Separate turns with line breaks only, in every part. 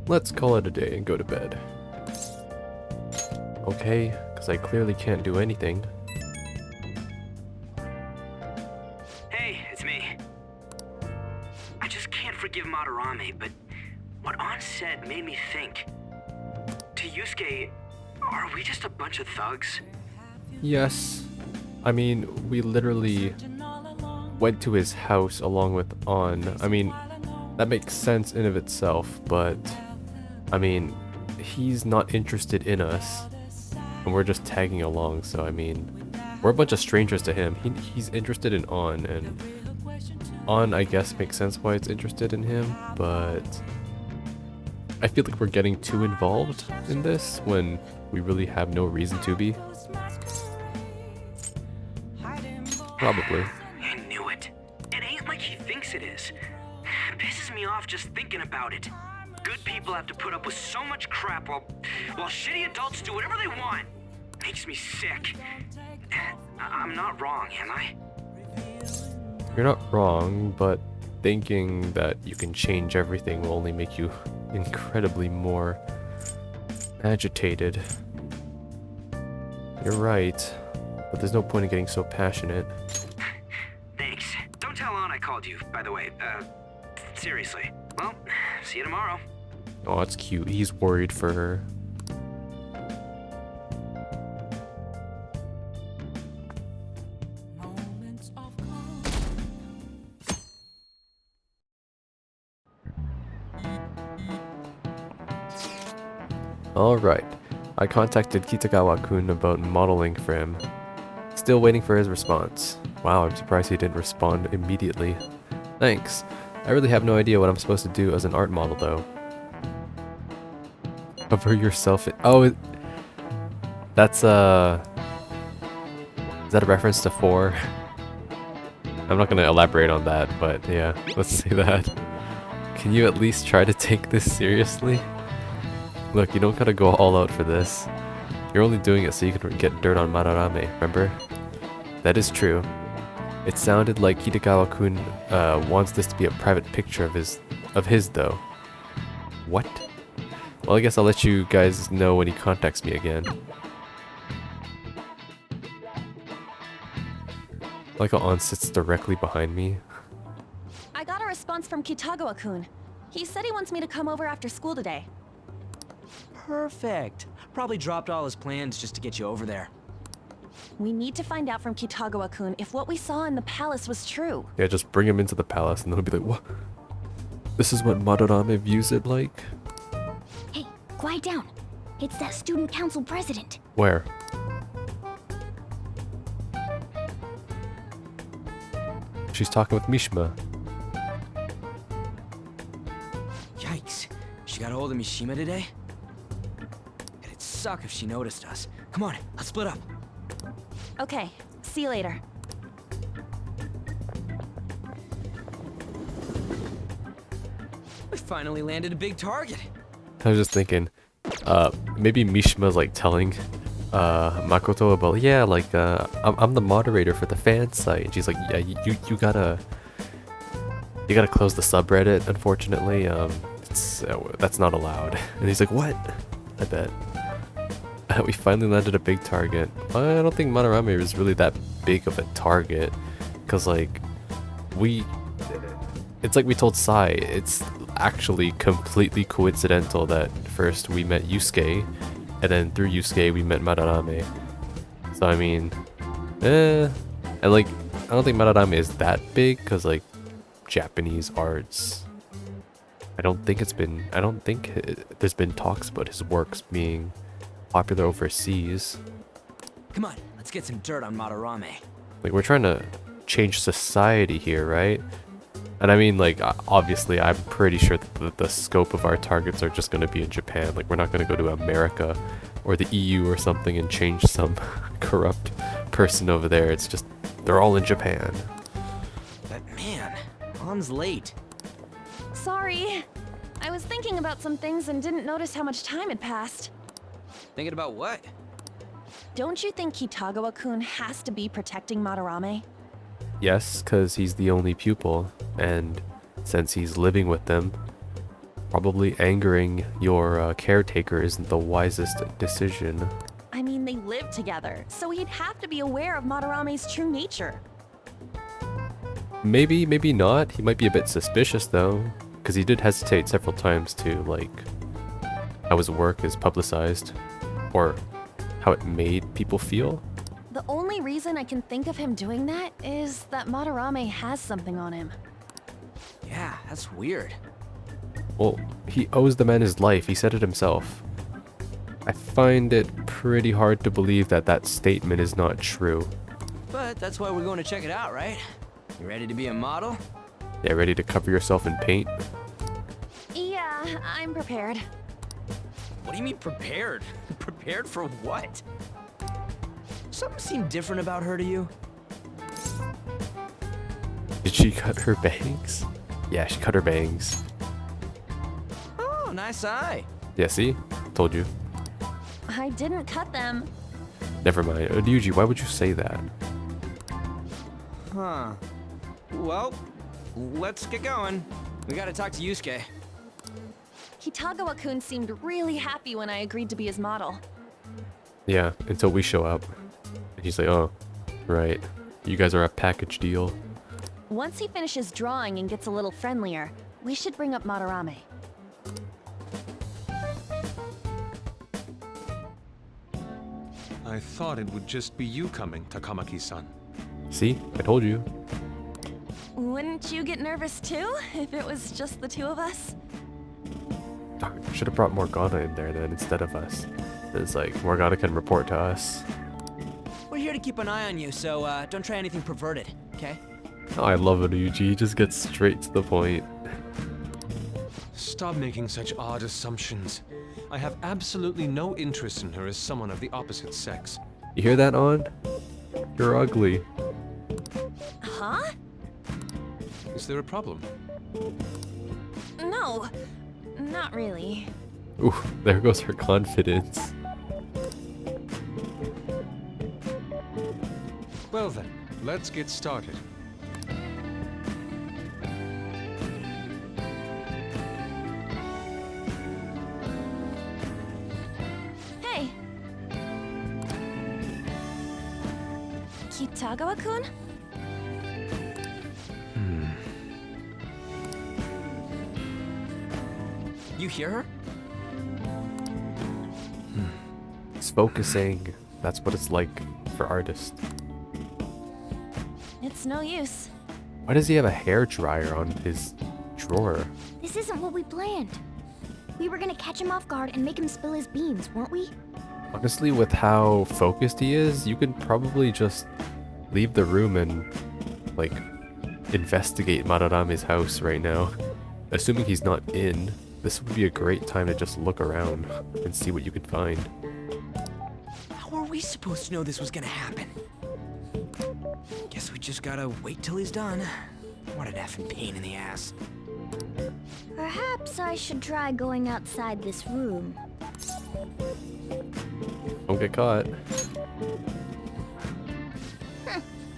Let's call it a day and go to bed. Okay, because I clearly can't do anything.
Hey, it's me. I just can't forgive Madarame, but what An said made me think. To Yusuke, are we just a bunch of thugs?
Yes. I mean, we literally went to his house along with An. I mean, that makes sense in of itself, but I mean, he's not interested in us, and we're just tagging along. So I mean, we're a bunch of strangers to him. He's interested in An, and An, I guess, makes sense why it's interested in him, but I feel like we're getting too involved in this when we really have no reason to be. Probably.
I knew it. It ain't like he thinks it is. It pisses me off just thinking about it. Good people have to put up with so much crap while shitty adults do whatever they want. Makes me sick. I'm not wrong, am I?
You're not wrong, but thinking that you can change everything will only make you incredibly more agitated. You're right, but there's no point in getting so passionate.
Thanks. Don't tell An I called you, by the way. Seriously. Well, see you tomorrow.
Oh, that's cute. He's worried for her. Alright, I contacted Kitagawa-kun about modeling for him. Still waiting for his response. Wow, I'm surprised he didn't respond immediately. Thanks. I really have no idea what I'm supposed to do as an art model though. Cover yourself in— oh, that's is that a reference to 4? I'm not gonna elaborate on that, but yeah, let's say that. Can you at least try to take this seriously? Look, you don't gotta go all out for this. You're only doing it so you can get dirt on Madarame, remember? That is true. It sounded like Kitagawa-kun wants this to be a private picture of his though. What? Well, I guess I'll let you guys know when he contacts me again. Like how An sits directly behind me.
I got a response from Kitagawa-kun. He said he wants me to come over after school today.
Perfect. Probably dropped all his plans just to get you over there.
We need to find out from Kitagawa-kun if what we saw in the palace was true.
Yeah, just bring him into the palace and then he'll be like, what? This is what Madarame views it like?
Hey, quiet down. It's that student council president.
Where? She's talking with Mishima.
Yikes. She got a hold of Mishima today? It'd suck if she noticed us. Come on, let's split up.
Okay, see you later.
We finally landed a big target.
I was just thinking, maybe Mishima's like telling Makoto about, yeah, like I'm the moderator for the fan site. And she's like, yeah, you gotta close the subreddit. Unfortunately, that's not allowed. And he's like, what? I bet. We finally landed a big target. I don't think Madarame is really that big of a target, cause like it's like we told Sai, it's actually completely coincidental that first we met Yusuke, and then through Yusuke we met Madarame. So I mean, and like I don't think Madarame is that big, cause like Japanese arts, I don't think there's been talks about his works being popular overseas.
Come on, let's get some dirt on Madarame.
Like, we're trying to change society here, right? And I mean, like, obviously I'm pretty sure that the scope of our targets are just going to be in Japan. Like, we're not going to go to America or the EU or something and change some corrupt person over there. It's just, they're all in Japan.
But man, An's late.
Sorry. I was thinking about some things and didn't notice how much time had passed.
Thinking about what?
Don't you think Kitagawa-kun has to be protecting Madarame?
Yes, because he's the only pupil, and since he's living with them, Probably angering your caretaker isn't the wisest decision.
I mean, they live together, so he'd have to be aware of Madarame's true nature.
Maybe, maybe not. He might be a bit suspicious though, because he did hesitate several times to like how his work is publicized or how it made people feel.
The only reason I can think of him doing that is that Madarame has something on him.
Yeah, that's weird.
Well, he owes the man his life. He said it himself. I find it pretty hard to believe that that statement is not true.
But that's why we're going to check it out, right? You ready to be a model?
Yeah, ready to cover yourself in paint?
Yeah, I'm prepared.
What do you mean prepared? Prepared for what? Something seemed different about her to you?
Did she cut her bangs? Yeah, she cut her bangs.
Oh, nice eye.
Yeah, see? Told you.
I didn't cut them.
Never mind. Ryuji, why would you say that?
Huh. Well, let's get going. We gotta talk to Yusuke.
Kitagawa-kun seemed really happy when I agreed to be his model.
Yeah, until we show up. And he's like, oh, right. You guys are a package deal.
Once he finishes drawing and gets a little friendlier, we should bring up Madarame.
I thought it would just be you coming, Takamaki-san.
See? I told you.
Wouldn't you get nervous too, if it was just the two of us?
Darn, should have brought Morgana in there then instead of us. It's like, Morgana can report to us.
We're here to keep an eye on you, so don't try anything perverted, okay?
Oh, I love Ryuji. He just gets straight to the point.
Stop making such odd assumptions. I have absolutely no interest in her as someone of the opposite sex.
You hear that, On? You're ugly.
Huh?
Is there a problem?
No, not really.
Ooh, there goes her confidence.
Well then, let's get started.
Hey! Kitagawa-kun?
You hear her?
It's focusing. That's what it's like for artists.
It's no use.
Why does he have a hair dryer on his drawer?
This isn't what we planned. We were gonna catch him off guard and make him spill his beans, weren't we?
Honestly, with how focused he is, you could probably just leave the room and, like, investigate Madarame's house right now. Assuming he's not in, this would be a great time to just look around and see what you could find.
How were we supposed to know this was gonna happen? Guess we just gotta wait till he's done. What an effing pain in the ass.
Perhaps I should try going outside this room.
Don't get caught.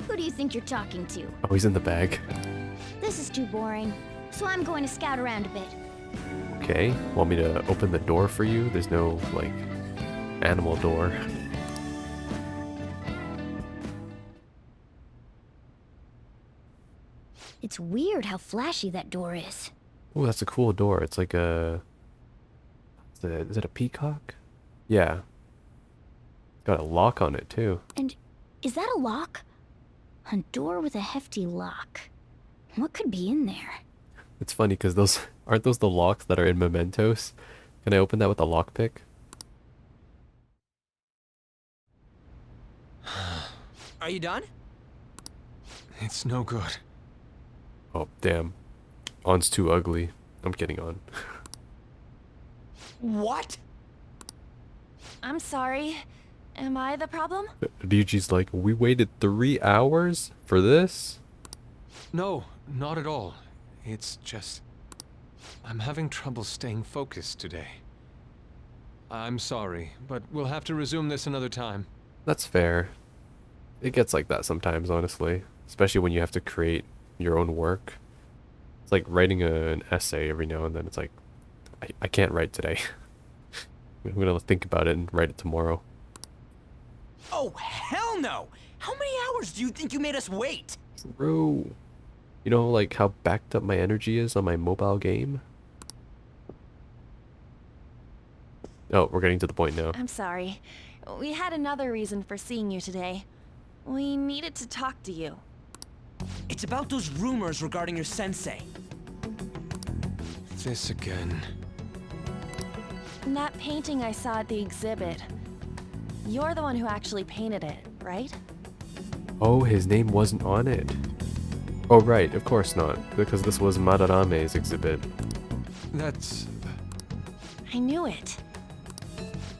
Who do you think you're talking to?
Oh, he's in the bag.
This is too boring, so I'm going to scout around a bit.
Okay, want me to open the door for you? There's no, like, animal door.
It's weird how flashy that door is.
Oh, that's a cool door. It's like a... Is it a peacock? Yeah. It's got a lock on it, too.
And is that a lock? A door with a hefty lock. What could be in there?
It's funny because those... Aren't those the locks that are in Mementos? Can I open that with a lockpick?
Are you done?
It's no good.
Oh, damn. On's too ugly. I'm kidding, On.
What?
I'm sorry. Am I the problem?
Ryuji's like, we waited 3 hours for this?
No, not at all. It's just... I'm having trouble staying focused today. I'm sorry, but we'll have to resume this another time.
That's fair. It gets like that sometimes, honestly. Especially when you have to create your own work. It's like writing an essay every now and then. It's like, I can't write today. I'm gonna think about it and write it tomorrow.
Oh, hell no! How many hours do you think you made us wait?
Bro. You know, like, how backed up my energy is on my mobile game? Oh, we're getting to the point now.
I'm sorry. We had another reason for seeing you today. We needed to talk to you.
It's about those rumors regarding your sensei.
This again.
That painting I saw at the exhibit. You're the one who actually painted it, right?
Oh, his name wasn't on it. Oh, right, of course not. Because this was Madarame's exhibit.
That's...
I knew it.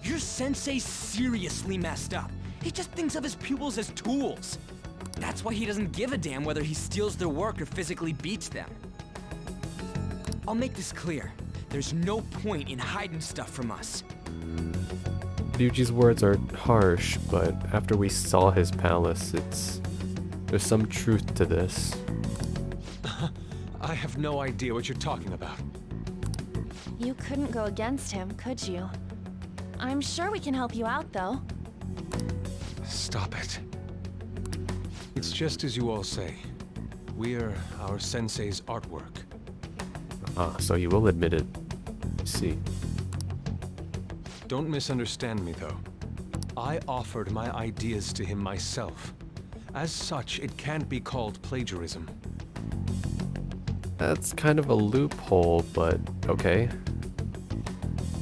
Your sensei seriously messed up. He just thinks of his pupils as tools. That's why he doesn't give a damn whether he steals their work or physically beats them. I'll make this clear. There's no point in hiding stuff from us.
Ryuji's words are harsh, but after we saw his palace, there's some truth to this.
I have no idea what you're talking about.
You couldn't go against him, could you? I'm sure we can help you out, though.
Stop it. It's just as you all say. We're our sensei's artwork.
Ah, so you will admit it. I see.
Don't misunderstand me, though. I offered my ideas to him myself. As such, it can't be called plagiarism.
That's kind of a loophole, but okay.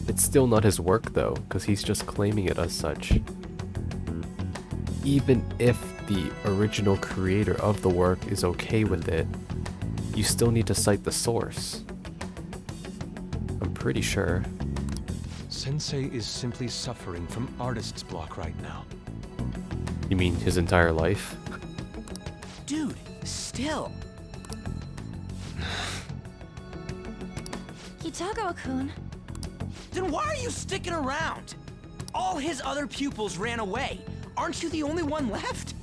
It's still not his work, though, because he's just claiming it as such. Even if the original creator of the work is okay with it, you still need to cite the source. I'm pretty sure.
Sensei is simply suffering from artist's block right now.
You mean his entire life?
Dude, still.
Hitogo-kun.
Then why are you sticking around? All his other pupils ran away. Aren't you the only one left?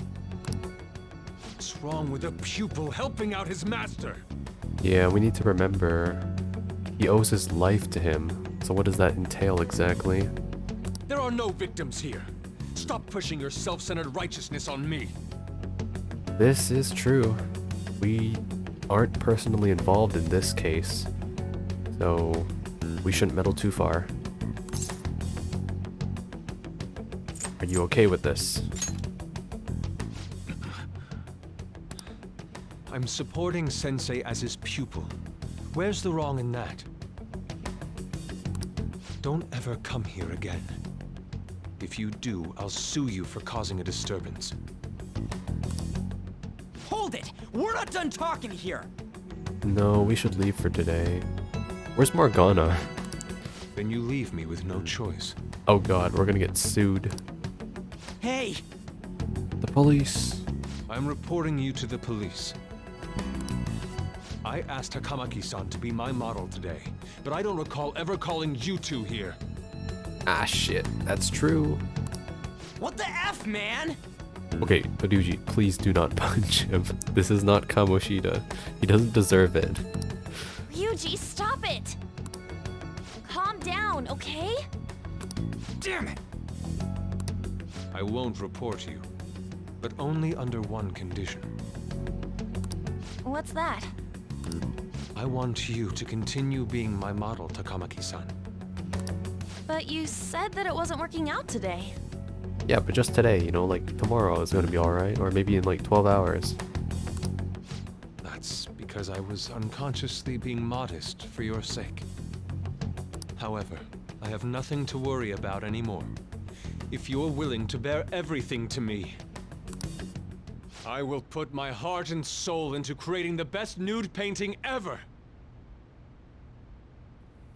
What's wrong with a pupil helping out his master?
Yeah, we need to remember he owes his life to him. So what does that entail exactly?
There are no victims here. Stop pushing your self-centered righteousness on me.
This is true. We aren't personally involved in this case, so we shouldn't meddle too far. Are you okay with this?
I'm supporting Sensei as his pupil. Where's the wrong in that? Don't ever come here again. If you do, I'll sue you for causing a disturbance.
Hold it! We're not done talking here!
No, we should leave for today. Where's Morgana?
Then you leave me with no choice.
Oh god, we're gonna get sued.
Hey!
The police.
I'm reporting you to the police. I asked Takamaki-san to be my model today, but I don't recall ever calling you two here.
Ah shit, that's true.
What the F, man?
Okay, Ryuji, please do not punch him. This is not Kamoshida. He doesn't deserve it.
Ryuji, stop it! Calm down, okay?
Damn it!
I won't report you, but only under one condition.
What's that?
I want you to continue being my model, Takamaki-san.
But you said that it wasn't working out today.
Yeah, but just today, you know, like tomorrow is gonna be alright, or maybe in like 12 hours.
That's because I was unconsciously being modest for your sake. However, I have nothing to worry about anymore. If you're willing to bear everything to me, I will put my heart and soul into creating the best nude painting ever!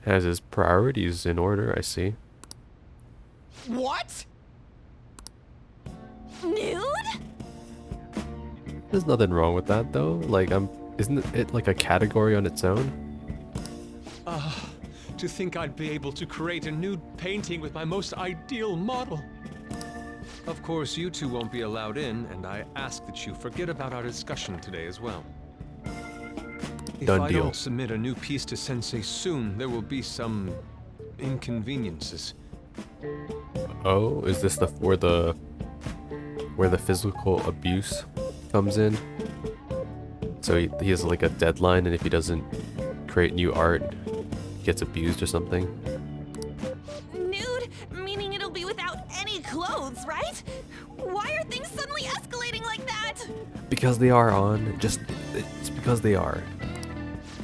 Has his priorities in order, I see.
What?
Nude?
There's nothing wrong with that though. Like, isn't it like a category on its own?
To think I'd be able to create a nude painting with my most ideal model. Of course, you two won't be allowed in, and I ask that you forget about our discussion today as well. If
Done
I
deal.
don't submit a new piece to Sensei soon, there will be some inconveniences.
Oh, is this where the physical abuse comes in? So he has like a deadline, and if he doesn't create new art, he gets abused or something.
Nude? Meaning it'll be without any clothes, right? Why are things suddenly escalating like that?
Because they are on. It's because they are.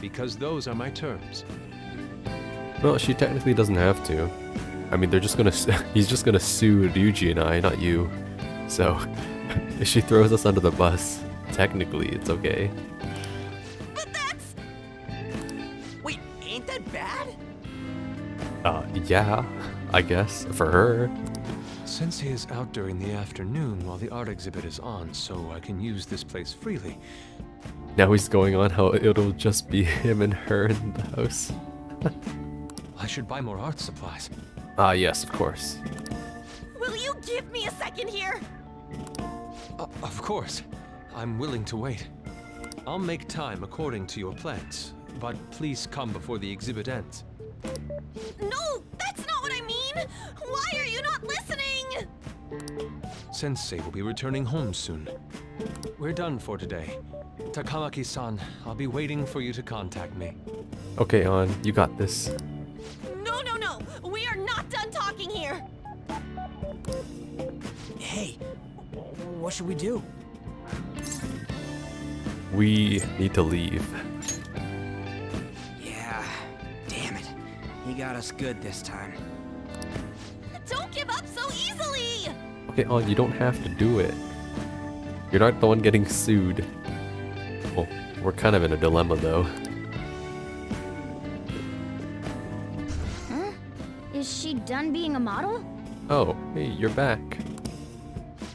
Because those are my terms.
Well, she technically doesn't have to. I mean, they're just gonna. He's just gonna sue Ryuji and I, not you. So, if she throws us under the bus, technically it's okay.
But that's...
Wait, ain't that bad?
Yeah, I guess for her.
Sensei is out during the afternoon while the art exhibit is on, so I can use this place freely.
Now he's going on how it'll just be him and her in the house.
I should buy more art supplies.
Ah, yes, of course.
Will you give me a second here?
Of course. I'm willing to wait. I'll make time according to your plans, but please come before the exhibit ends.
No, that's not what I mean! Why are you not listening?
Sensei will be returning home soon. We're done for today. Takamaki-san, I'll be waiting for you to contact me.
Okay, On, you got this.
No, no, no! We are not done talking here!
Hey, what should we do?
We need to leave.
Yeah, damn it. He got us good this time.
Don't give up so easily!
Okay, On, you don't have to do it. You're not the one getting sued. Well, we're kind of in a dilemma, though.
Huh? Is she done being a model?
Oh, hey, you're back.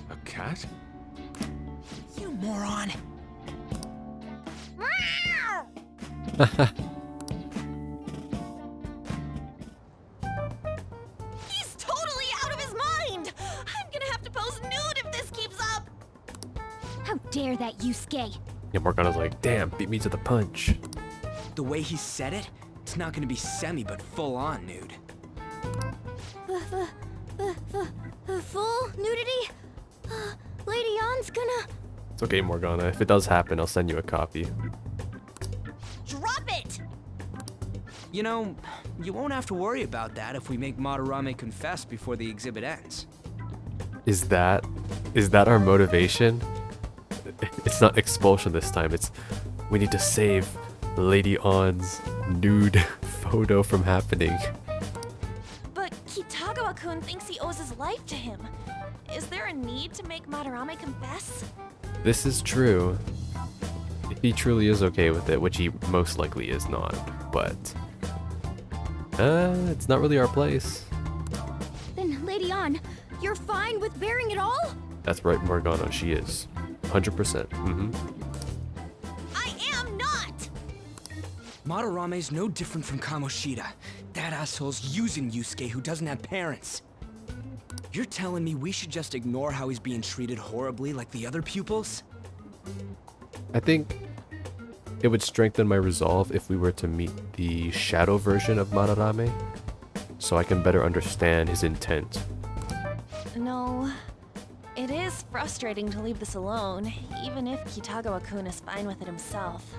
A cat?
You moron.
He's totally out of his mind! I'm gonna have to pose nude if this keeps up!
How dare that Yusuke?
Yeah, Morgana's like, damn, beat me to the punch.
The way he said it, it's not gonna be semi but full on nude.
Full nudity? Lady Ann's gonna...
It's okay, Morgana. If it does happen, I'll send you a copy.
Drop it!
You know, you won't have to worry about that if we make Madarame confess before the exhibit ends.
Is that our motivation? It's not expulsion this time. It's we need to save Lady Ann's nude photo from happening.
But Kitagawa-kun thinks he owes his life to him. Is there a need to make Madarame confess?
This is true. If he truly is okay with it, which he most likely is not, but it's not really our place.
Then, Lady Ann, you're fine with bearing it all?
That's right, Morgana. She is 100%.
I am not!
Madarame's no different from Kamoshida. That asshole's using Yusuke who doesn't have parents. You're telling me we should just ignore how he's being treated horribly like the other pupils?
I think it would strengthen my resolve if we were to meet the shadow version of Madarame, so I can better understand his intent.
No. It is frustrating to leave this alone, even if Kitagawa-kun is fine with it himself.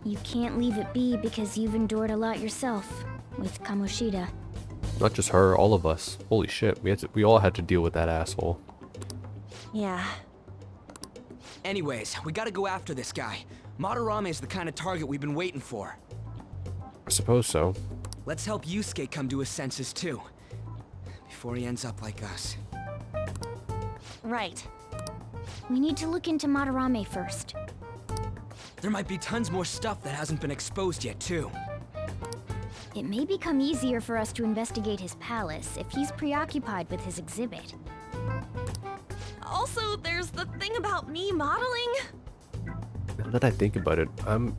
You can't leave it be because you've endured a lot yourself with Kamoshida.
Not just her, all of us. Holy shit, we all had to deal with that asshole.
Yeah.
Anyways, we gotta go after this guy. Madarame is the kind of target we've been waiting for.
I suppose so.
Let's help Yusuke come to his senses too. Before he ends up like us.
Right.
We need to look into Madarame first.
There might be tons more stuff that hasn't been exposed yet too.
It may become easier for us to investigate his palace if he's preoccupied with his exhibit.
Also, there's the thing about me modeling.
Now that I think about it, I'm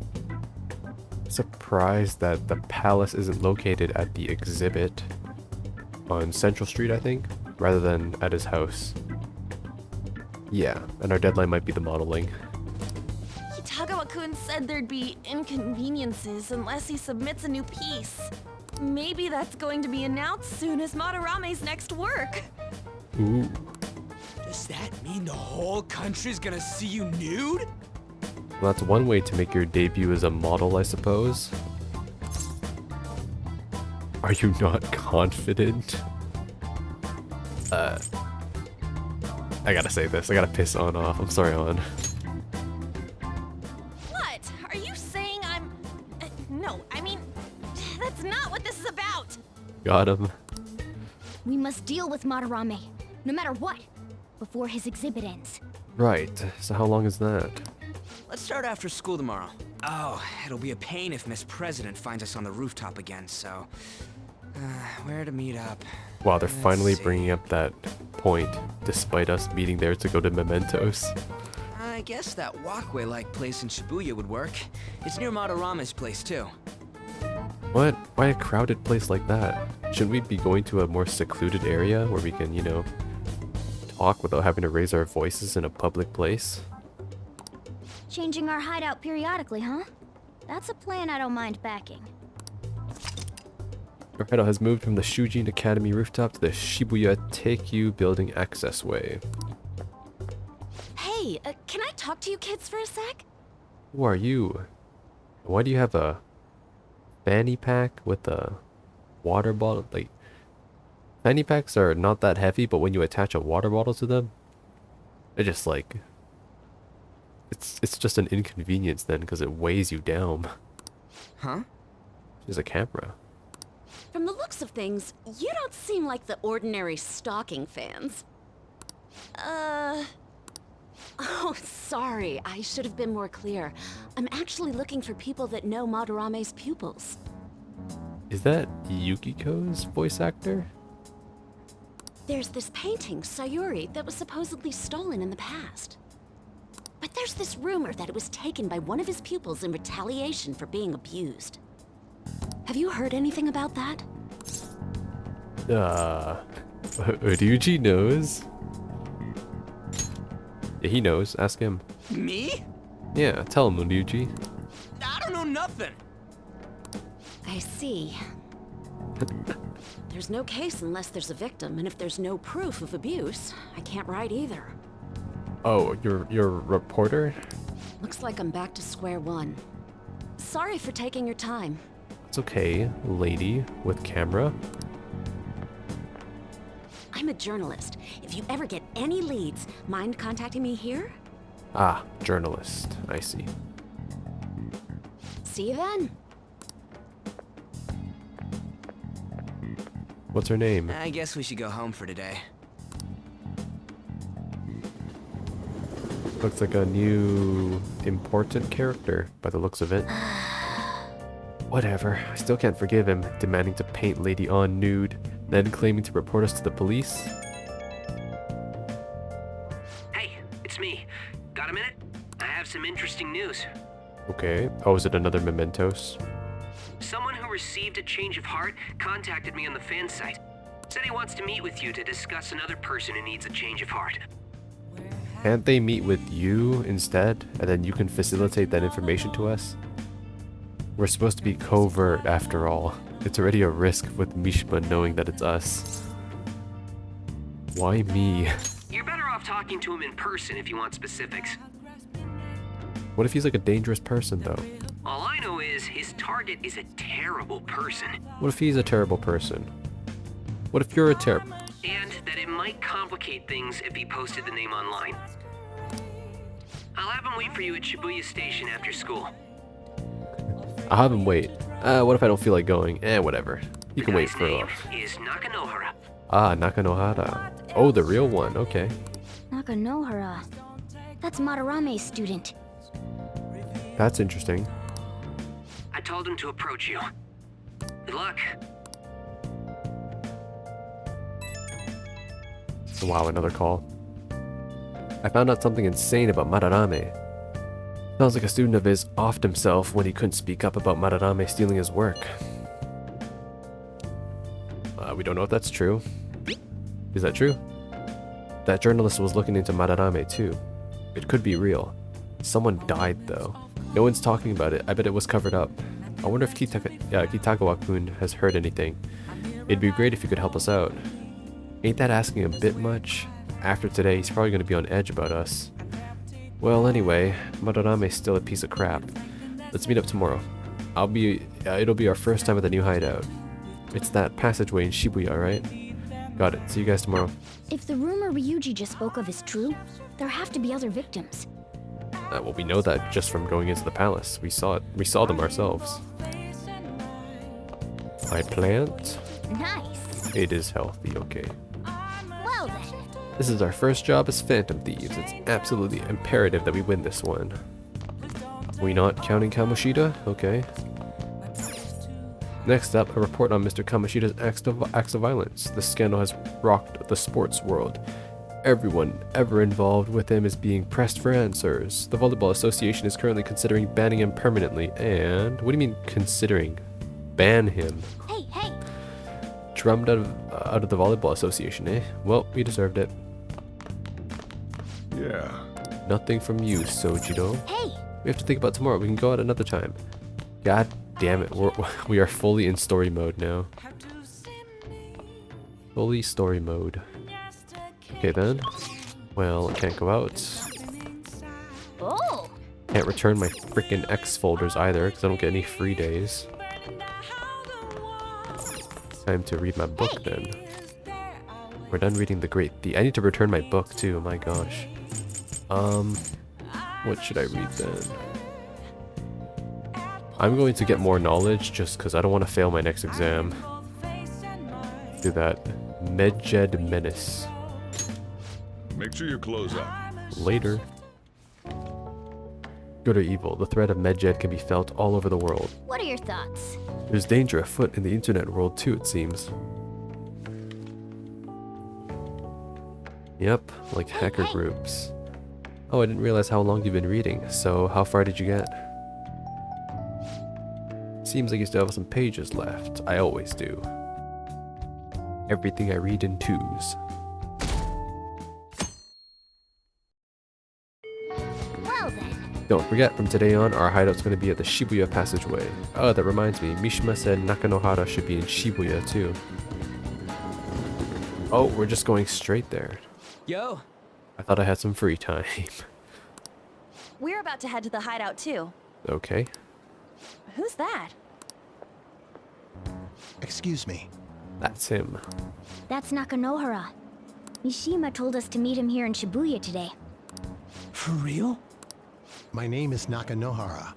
surprised that the palace isn't located at the exhibit on Central Street, I think, rather than at his house. Yeah, and our deadline might be the modeling.
Kitagawa-kun said said there'd be inconveniences unless he submits a new piece. Maybe that's going to be announced soon as Madarame's next work.
Ooh.
Does that mean the whole country's gonna see you nude?
Well, that's one way to make your debut as a model, I suppose. Are you not confident? I gotta say this. I gotta piss on off. I'm sorry, On.
What? Are you saying I'm... no, I mean, that's not what this is about.
Got him.
We must deal with Madarame, no matter what, before his exhibit ends.
Right. So how long is that?
Let's start after school tomorrow. Oh, it'll be a pain if Miss President finds us on the rooftop again, so... where to meet up?
Wow, they're
Let's
finally
see.
bringing up that point, despite us meeting there to go to Mementos.
I guess that walkway-like place in Shibuya would work. It's near Madarame's place, too.
What? Why a crowded place like that? Shouldn't we be going to a more secluded area where we can, you know, talk without having to raise our voices in a public place?
Changing our hideout periodically, huh? That's a plan I don't mind backing.
Our hideout has moved from the Shujin Academy rooftop to the Shibuya Teikyu building access way.
Hey, can I talk to you kids for a sec?
Who are you? Why do you have a fanny pack with a water bottle? Like, fanny packs are not that heavy, but when you attach a water bottle to them, they're just like... It's just an inconvenience then, because it weighs you down.
Huh?
There's a camera.
From the looks of things, you don't seem like the ordinary stalking fans. Oh, sorry. I should have been more clear. I'm actually looking for people that know Madarame's pupils.
Is that Yukiko's voice actor?
There's this painting, Sayuri, that was supposedly stolen in the past. But there's this rumor that it was taken by one of his pupils in retaliation for being abused. Have you heard anything about that?
Ryuji knows. Yeah, he knows. Ask him.
Me?
Yeah, tell him, Ryuji.
I don't know nothing.
I see. There's no case unless there's a victim, and if there's no proof of abuse, I can't write either.
Oh, you're a reporter?
Looks like I'm back to square one. Sorry for taking your time.
It's okay, lady with camera.
I'm a journalist. If you ever get any leads, mind contacting me here?
Ah, journalist. I see.
See you then.
What's her name?
I guess we should go home for today.
Looks like a new important character by the looks of it. Whatever. I still can't forgive him, demanding to paint Lady On nude, then claiming to report us to the police.
Hey, it's me. Got a minute? I have some interesting news.
Okay. Oh, is it another Mementos?
Someone who received a change of heart contacted me on the fan site. Said he wants to meet with you to discuss another person who needs a change of heart.
Can't they meet with you instead, and then you can facilitate that information to us? We're supposed to be covert after all. It's already a risk with Mishima knowing that it's us. Why me?
You're better off talking to him in person if you want specifics.
What if he's like a dangerous person though?
All I know is his target is a terrible person.
What if he's a terrible person? What if you're a terrible...
And that it might complicate things if he posted the name online. I'll have him wait for you at Shibuya Station after school.
I'll have him wait. What if I don't feel like going? Whatever. You can wait
His
for
name is Nakanohara.
Ah, Nakanohara. Oh, the real one. Okay.
Nakanohara. That's Madarame's student.
That's interesting.
I told him to approach you. Good luck.
Wow, another call. I found out something insane about Madarame. Sounds like a student of his offed himself when he couldn't speak up about Madarame stealing his work. We don't know if that's true. Is that true? That journalist was looking into Madarame too. It could be real. Someone died though. No one's talking about it. I bet it was covered up. I wonder if Kitagawa-kun has heard anything. It'd be great if you could help us out. Ain't that asking a bit much? After today, he's probably gonna be on edge about us. Well, anyway, Madarame's still a piece of crap. Let's meet up tomorrow. It'll be our first time at the new hideout. It's that passageway in Shibuya, right? Got it. See you guys tomorrow.
If the rumor Ryuji just spoke of is true, there have to be other victims.
Well, we know that just from going into the palace. We saw it. We saw them ourselves. I plant.
Nice.
It is healthy, okay.
Well then.
This is our first job as Phantom Thieves. It's absolutely imperative that we win this one. We not counting Kamoshida? Okay. Next up, a report on Mr. Kamoshida's acts of violence. The scandal has rocked the sports world. Everyone ever involved with him is being pressed for answers. The Volleyball Association is currently considering banning him permanently. And what do you mean considering? Ban him?
Hey, hey.
Drummed out of the Volleyball Association, eh? Well, we deserved it.
Yeah.
Nothing from you, Sojido.
Hey.
We have to think about tomorrow. We can go out another time. God damn it. We are fully in story mode now. Fully story mode. Okay then. Well, I can't go out.
Oh.
Can't return my freaking X folders either because I don't get any free days. Time to read my book then. We're done reading The Great Thief. I need to return my book too, my gosh. What should I read then? I'm going to get more knowledge just because I don't want to fail my next exam. Do that. Medjed Menace.
Make sure you close up.
Later. Good or evil, the threat of Medjed can be felt all over the world.
What are your thoughts?
There's danger afoot in the internet world too, it seems. Yep, like hacker groups. Oh, I didn't realize how long you've been reading. So, how far did you get? Seems like you still have some pages left. I always do. Everything I read in twos.
Well then.
Don't forget, from today on, our hideout's going to be at the Shibuya passageway. Oh, that reminds me, Mishima said Nakanohara should be in Shibuya too. Oh, we're just going straight there.
Yo,
I thought I had some free time.
We're about to head to the hideout too.
Okay.
Who's that?
Excuse me.
That's him.
That's Nakanohara. Mishima told us to meet him here in Shibuya today.
for real?
My name is Nakanohara.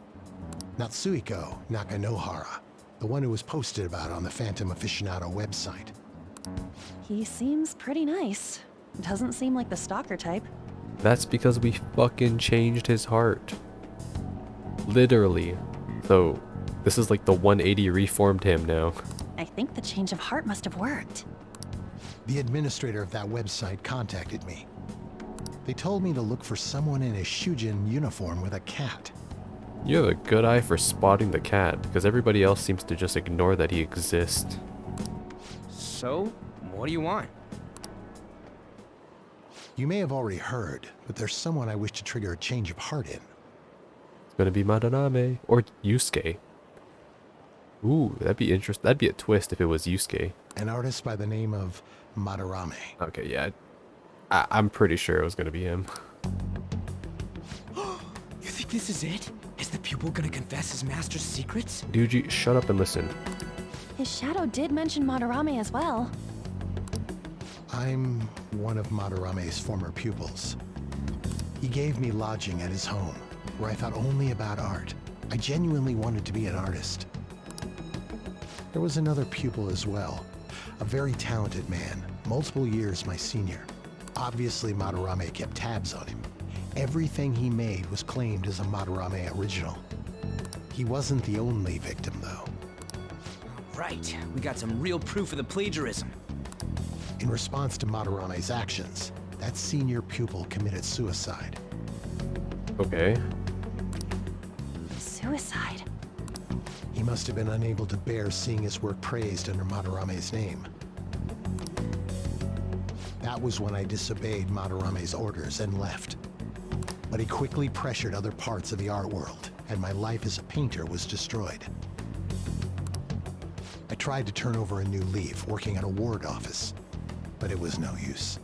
Natsuhiko Nakanohara. The one who was posted about on the Phantom Aficionado website.
He seems pretty nice. Doesn't seem like the stalker type.
That's because we fucking changed his heart. Literally. So, this is like the 180 reformed him now.
I think the change of heart must have worked.
The administrator of that website contacted me. They told me to look for someone in a Shujin uniform with a cat.
You have a good eye for spotting the cat, because everybody else seems to just ignore that he exists.
So, what do you want?
You may have already heard, but there's someone I wish to trigger a change of heart in.
It's gonna be Madarame, or Yusuke. Ooh, that'd be interesting. That'd be a twist if it was Yusuke.
An artist by the name of Madarame.
Okay, yeah. I'm pretty sure it was gonna be him.
You think this is it? Is the pupil gonna confess his master's secrets?
Ryuji, shut up and listen.
His shadow did mention Madarame as well.
I'm one of Madarame's former pupils. He gave me lodging at his home, where I thought only about art. I genuinely wanted to be an artist. There was another pupil as well, a very talented man, multiple years my senior. Obviously, Madarame kept tabs on him. Everything he made was claimed as a Madarame original. He wasn't the only victim, though.
Right, we got some real proof of the plagiarism.
In response to Madarame's actions, that senior pupil committed suicide.
Okay.
Suicide.
He must have been unable to bear seeing his work praised under Madarame's name. That was when I disobeyed Madarame's orders and left. But he quickly pressured other parts of the art world, and my life as a painter was destroyed. I tried to turn over a new leaf, working at a ward office, but it was no use.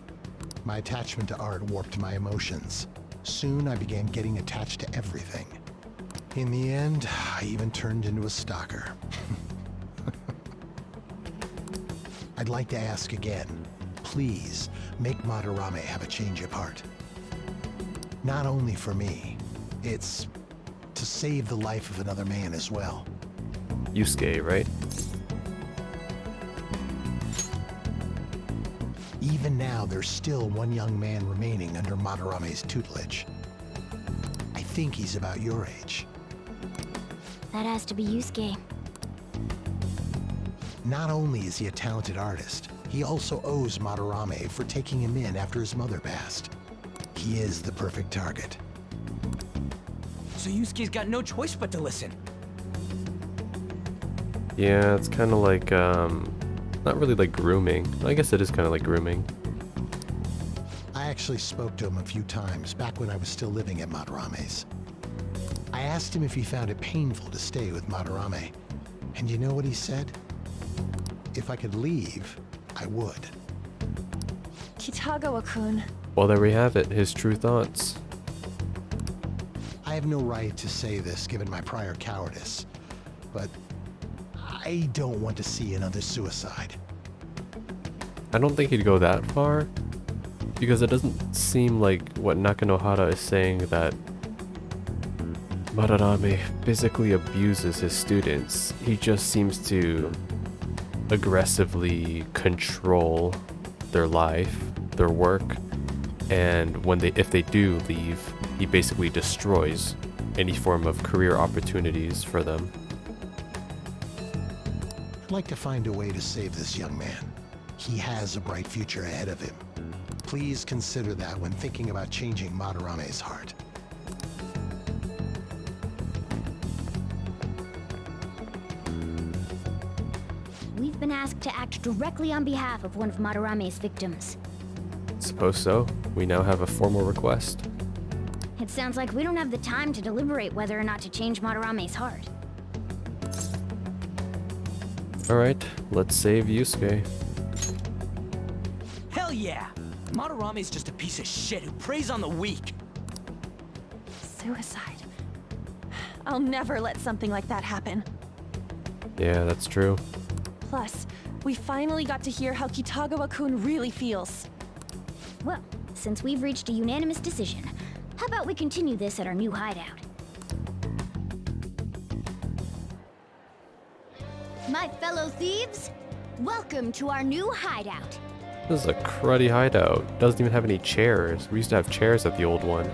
My attachment to art warped my emotions. Soon I began getting attached to everything. In the end, I even turned into a stalker. I'd like to ask again, please make Madarame have a change of heart. Not only for me, it's to save the life of another man as well.
Yusuke, right?
Even now, there's still one young man remaining under Madarame's tutelage. I think he's about your age.
That has to be Yusuke.
Not only is he a talented artist, he also owes Madarame for taking him in after his mother passed. He is the perfect target.
So Yusuke's got no choice but to listen.
Yeah, it's kind of like, not really like grooming. I guess it is kind of like grooming.
I actually spoke to him a few times back when I was still living at Madarame's. I asked him if he found it painful to stay with Madarame, and you know what he said? If I could leave, I would.
Kitagawa-kun.
Well, there we have it, his true thoughts.
I have no right to say this given my prior cowardice, but I don't want to see another suicide.
I don't think he'd go that far, because it doesn't seem like what Nakanohara is saying, that Madarame physically abuses his students. He just seems to aggressively control their life, their work, and if they do leave, he basically destroys any form of career opportunities for them.
I'd like to find a way to save this young man. He has a bright future ahead of him. Please consider that when thinking about changing Madarame's heart.
We've been asked to act directly on behalf of one of Madarame's victims.
Suppose so. We now have a formal request.
It sounds like we don't have the time to deliberate whether or not to change Madarame's heart.
Alright, let's save Yusuke.
Hell yeah! Madarame's just a piece of shit who preys on the weak.
Suicide. I'll never let something like that happen.
Yeah, that's true.
Plus, we finally got to hear how Kitagawa-kun really feels.
Well, since we've reached a unanimous decision, how about we continue this at our new hideout? My fellow thieves, welcome to our new hideout.
This is a cruddy hideout. Doesn't even have any chairs. We used to have chairs at the old one.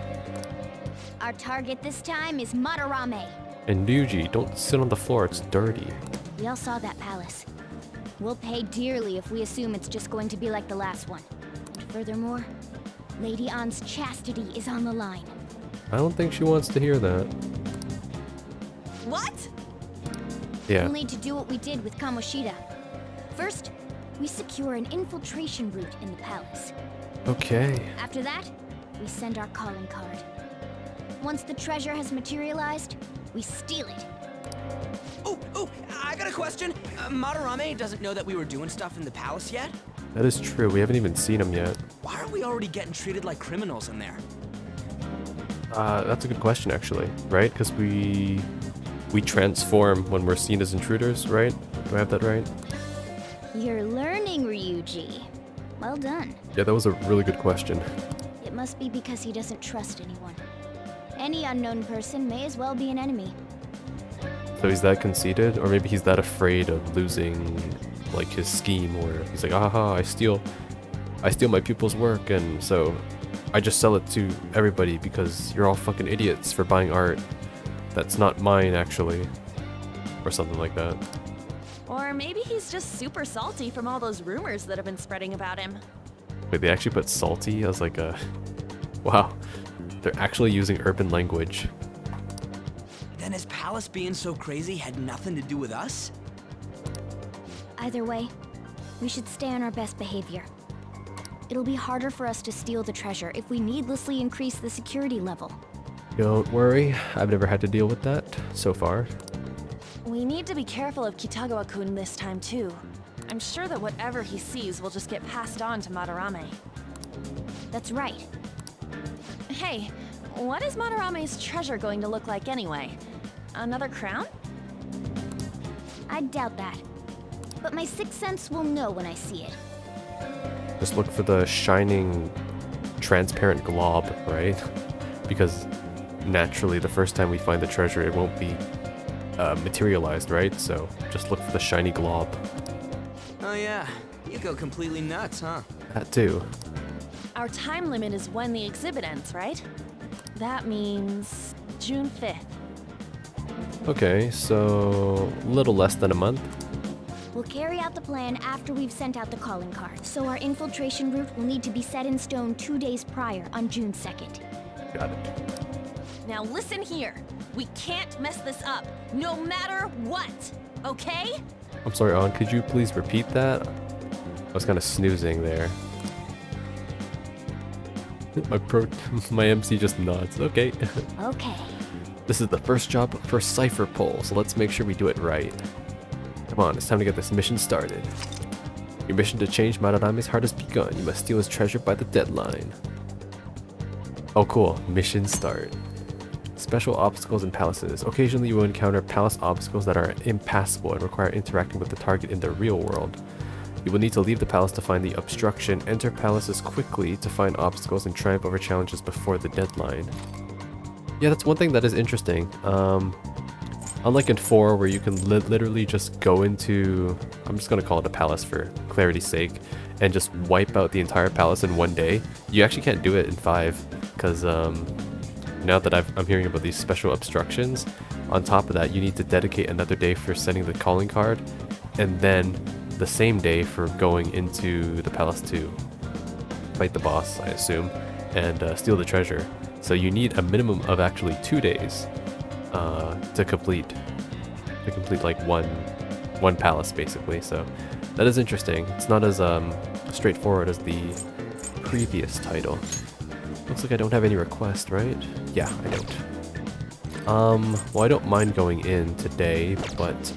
Our target this time is Madarame.
And Ryuji, don't sit on the floor, it's dirty.
We all saw that palace. We'll pay dearly if we assume it's just going to be like the last one. And furthermore, Lady Ann's chastity is on the line.
I don't think she wants to hear that.
What?
Yeah.
We'll need to do what we did with Kamoshida. First, we secure an infiltration route in the palace.
Okay.
After that, we send our calling card. Once the treasure has materialized, we steal it.
Oh, I got a question. Madarame doesn't know that we were doing stuff in the palace yet?
That is true. We haven't even seen him yet.
Why are we already getting treated like criminals in there?
That's a good question, actually. Right? Because we transform when we're seen as intruders, right? Do I have that right?
You're learning, Ryuji. Well done.
Yeah, that was a really good question.
It must be because he doesn't trust anyone. Any unknown person may as well be an enemy.
So he's that conceited, or maybe he's that afraid of losing, like, his scheme, where he's like, aha, I steal my pupil's work, and so I just sell it to everybody because you're all fucking idiots for buying art that's not mine, actually, or something like that.
Or maybe he's just super salty from all those rumors that have been spreading about him.
Wait, they actually put salty as like a... Wow, they're actually using urban language.
Then his palace being so crazy had nothing to do with us?
Either way, we should stay on our best behavior. It'll be harder for us to steal the treasure if we needlessly increase the security level.
Don't worry, I've never had to deal with that so far.
We need to be careful of Kitagawa-kun this time too. I'm sure that whatever he sees will just get passed on to Madarame.
That's right.
Hey, what is Madarame's treasure going to look like anyway? Another crown?
I doubt that. But my sixth sense will know when I see it.
Just look for the shining, transparent glob, right? Because naturally, the first time we find the treasure, it won't be materialized, right? So just look for the shiny glob.
Oh yeah, you go completely nuts, huh?
That too.
Our time limit is when the exhibit ends, right? That means June 5th.
Okay, so a little less than a month.
We'll carry out the plan after we've sent out the calling card. So our infiltration route will need to be set in stone 2 days prior on June 2nd.
Got it.
Now listen here. We can't mess this up, no matter what, okay?
I'm sorry, An, could you please repeat that? I was kind of snoozing there. My MC just nods. Okay.
Okay.
This is the first job for Cypher Pull, so let's make sure we do it right. Come on, it's time to get this mission started. Your mission to change Madarame's heart has begun. You must steal his treasure by the deadline. Oh cool, mission start. Special obstacles and palaces. Occasionally you will encounter palace obstacles that are impassable and require interacting with the target in the real world. You will need to leave the palace to find the obstruction, enter palaces quickly to find obstacles, and triumph over challenges before the deadline. Yeah, that's one thing that is interesting. Unlike in 4, where you can literally just go into, I'm just going to call it a palace for clarity's sake, and just wipe out the entire palace in one day, you actually can't do it in 5, because now that I'm hearing about these special obstructions, on top of that, you need to dedicate another day for sending the calling card, and then the same day for going into the palace to fight the boss, I assume, and steal the treasure. So you need a minimum of actually 2 days to complete like one palace basically. So that is interesting. It's not as straightforward as the previous title. Looks like I don't have any requests, right? Yeah, I don't. Well, I don't mind going in today, but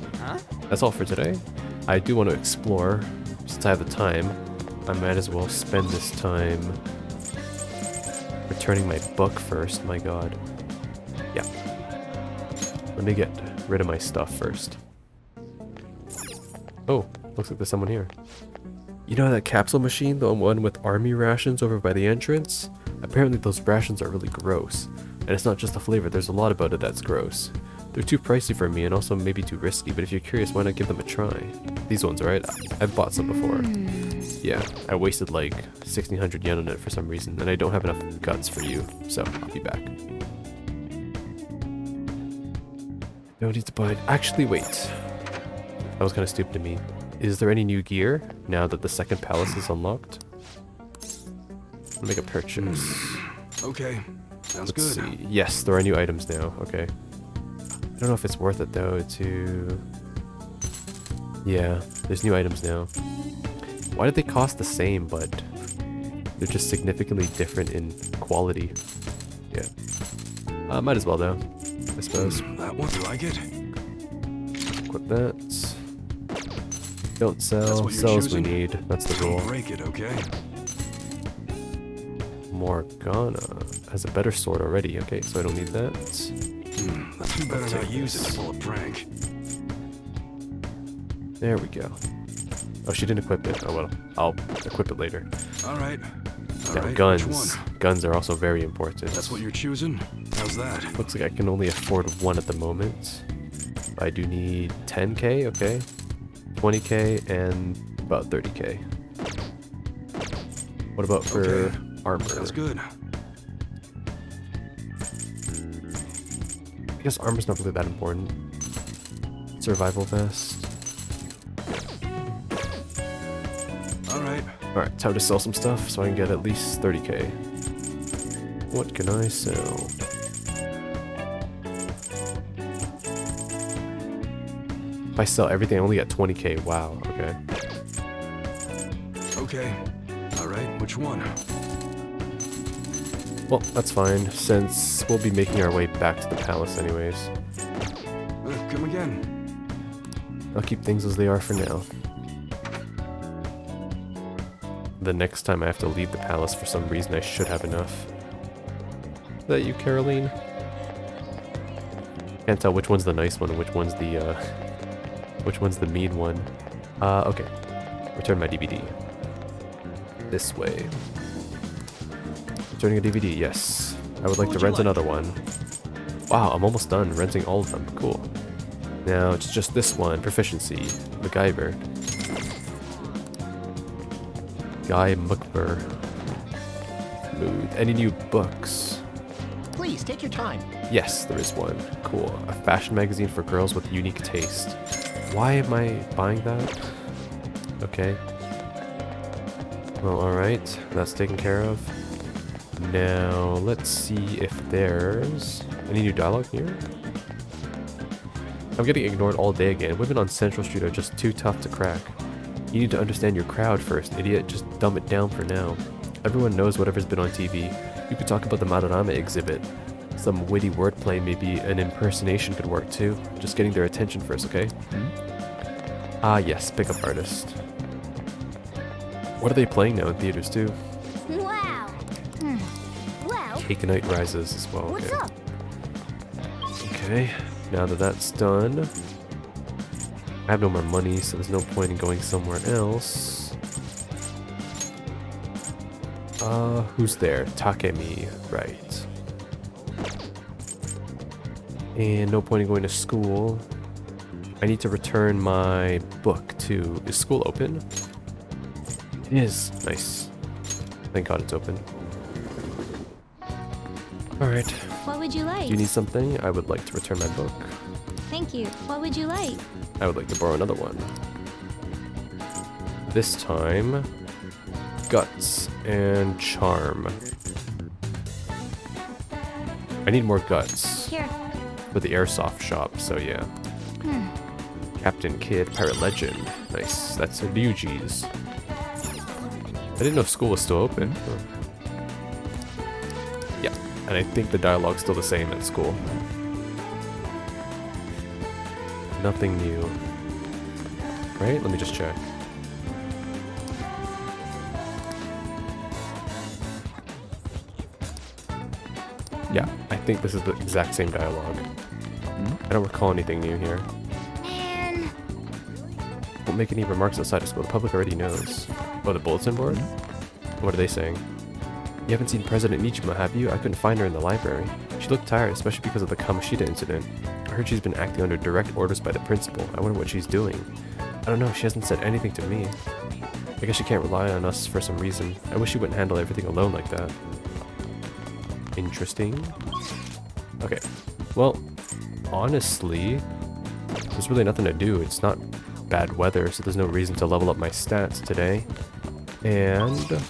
that's all for today. I do want to explore. Since I have the time, I might as well spend this time returning my book first. My god. Yeah. Let me get rid of my stuff first. Oh, looks like there's someone here. You know that capsule machine, the one with army rations over by the entrance? Apparently those rations are really gross. And it's not just the flavor, there's a lot about it that's gross. They're too pricey for me and also maybe too risky, but if you're curious, why not give them a try? These ones, right? I've bought some before. Yeah, I wasted like 1600 yen on it for some reason, and I don't have enough guts for you, so I'll be back. No need to buy. Actually, wait. That was kind of stupid of me. Is there any new gear now that the second palace is unlocked? I'll make a purchase.
Okay, sounds
Let's
good.
see. Yes, there are new items now. Okay. I don't know if it's worth it though to... Yeah, there's new items now. Why did they cost the same, but they're just significantly different in quality? Yeah. Might as well though, I suppose.
That one, you like it?
Equip that. Don't
That's
sell.
what you're
Sell as we
choosing?
need. That's the
Don't
rule.
break it, okay?
Morgana has a better sword already. Okay, so I don't need that.
You better
Take
not use it
this.
to pull a prank.
There we go. Oh, she didn't equip it. Oh well, I'll equip it later.
All right. All
Now
right, which
guns.
one?
Guns are also very important.
That's what you're choosing? How's that?
Looks like I can only afford one at the moment. I do need 10k, okay. 20k and about 30k. What about for
Okay.
armor?
Sounds good.
I guess armor's not really that important. Survival vest.
All right.
Alright, time to sell some stuff so I can get at least 30k. What can I sell? If I sell everything, I only get 20k. Wow, okay.
Okay. All right, which one?
Well, that's fine, since we'll be making our way back to the palace anyways.
Come again.
I'll keep things as they are for now. The next time I have to leave the palace for some reason, I should have enough. Is that you, Caroline? Can't tell which one's the nice one and which one's the mean one. Okay. Return my DVD. This way. Returning a DVD, yes. I would like to rent another one. Wow, I'm almost done renting all of them. Cool. Now it's just this one. Proficiency. MacGyver. Guy Mukber. Smooth. Any new books?
Please, take your time.
Yes, there is one. Cool. A fashion magazine for girls with unique taste. Why am I buying that? Okay. Well, alright. That's taken care of. Now, let's see if there's any new dialogue here. I'm getting ignored all day again. Women on Central Street are just too tough to crack. You need to understand your crowd first, idiot. Just dumb it down for now. Everyone knows whatever's been on TV. You could talk about the Madarame exhibit. Some witty wordplay, maybe an impersonation could work too. Just getting their attention first, okay? Ah yes, pickup artist. What are they playing now in theaters too?
Wow. Well,
Cake Night Rises as well.
what's
Okay.
up?
Okay, now that that's done, I have no more money, so there's no point in going somewhere else. Who's there? Takemi, right. And no point in going to school. I need to return my book too. Is school open? It is. Nice. Thank God it's open. Alright.
What would you like?
Do you need something? I would like to return my book.
Thank you. What would you like?
I would like to borrow another one. This time, guts and charm. I need more guts
Here.
for the airsoft shop, so yeah. Captain Kidd, Pirate Legend. Nice. That's a Ryuji's. I didn't know school was still open. Yeah, and I think the dialogue's still the same at school. Nothing new. Right? Let me just check. Yeah, I think this is the exact same dialogue. I don't recall anything new here.
Man.
Don't make any remarks outside of school. The public already knows. Oh, the bulletin board? What are they saying? You haven't seen President Nichima, have you? I couldn't find her in the library. She looked tired, especially because of the Kamoshida incident. I heard she's been acting under direct orders by the principal. I wonder what she's doing. I don't know, she hasn't said anything to me. I guess she can't rely on us for some reason. I wish she wouldn't handle everything alone like that. Interesting. Okay. Well, honestly, there's really nothing to do. It's not bad weather, so there's no reason to level up my stats today. And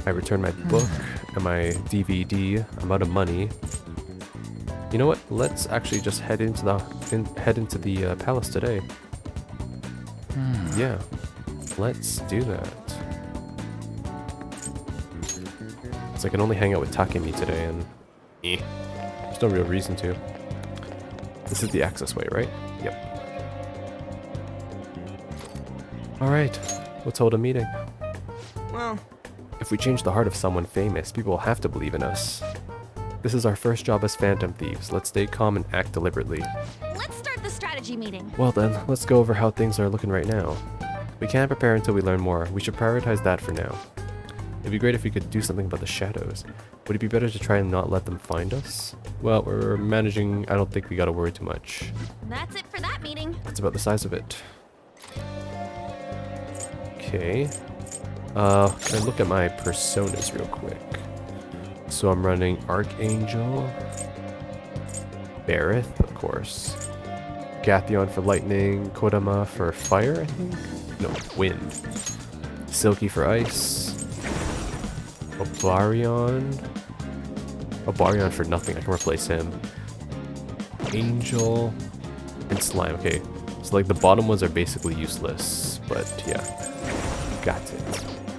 I returned my book and my DVD. I'm out of money. You know what? Let's actually just head into the palace today. Yeah, let's do that. So I can only hang out with Takemi today, and there's no real reason to. This is the access way, right? Yep. Alright, let's hold a meeting.
Well,
If we change the heart of someone famous, people will have to believe in us. This is our first job as Phantom Thieves. Let's stay calm and act deliberately.
Let's start the strategy meeting.
Well then, let's go over how things are looking right now. We can't prepare until we learn more. We should prioritize that for now. It'd be great if we could do something about the shadows. Would it be better to try and not let them find us? Well, we're managing. I don't think we gotta worry too much.
That's it for that meeting.
That's about the size of it. Okay. Can I look at my personas real quick? So I'm running Archangel, Bareth, of course, Gathion for lightning, Kodama for fire, I think? No, wind. Silky for ice. Obarion for nothing, I can replace him. Angel and Slime, okay. So like the bottom ones are basically useless, but yeah, got it.